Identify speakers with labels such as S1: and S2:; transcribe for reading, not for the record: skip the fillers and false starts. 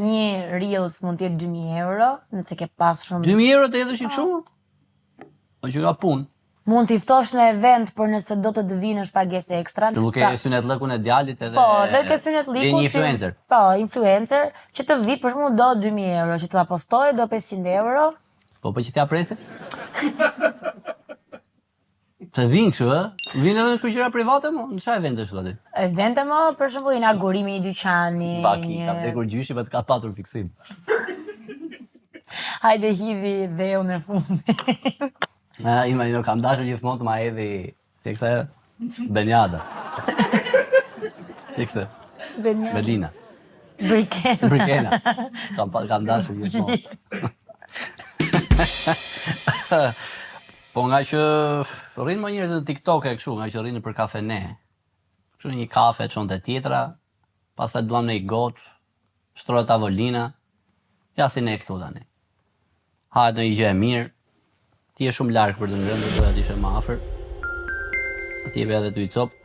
S1: një reels mund të jetë 2.000 euro, nëse ke pas shumë.
S2: 2.000 euro të edhe shumë shumë? O që ka punë.
S1: Mund t'i ftosh në event për nëse do të vinë pagesë ekstra.
S2: Nuk e synet lëkun e djalit edhe...
S1: Po, dhe ke synet lëkun...
S2: Dhe një influencer.
S1: Po, influencer, që të vi për shkakun do 2.000 euro, që t'la postoj do 500 euro.
S2: Po, për që t'ja prese? Të vinë kështu, e? Vinë edhe në shkuqira private, mo? Në qa evente shtu aty?
S1: Evente, mo, për shembull inaugurimi i dyqani.
S2: Baki, ka vdekur gjyshi për të ka patur fiksim.
S1: Hajde hidhi dhe unë e fundit.
S2: Imagjino, kam dashur gjithmonë të ma hedhi, si kështë e? Benjada. Si kështë e? Belina. Brikena. Kam dashur gjithmonë. Po nga që rrinë më njerëz në TikTok e kështu, nga që rrinë për kafene. Kështu një kafe, çonte tjetra, pastaj duam në i gotë, shtrohet tavolina, ja si ne këtu tani. Hajt në i gjë e mirë, ti je shumë larg për të ngrënë, doja të ishe më afër. Ti jep edhe ty i copë.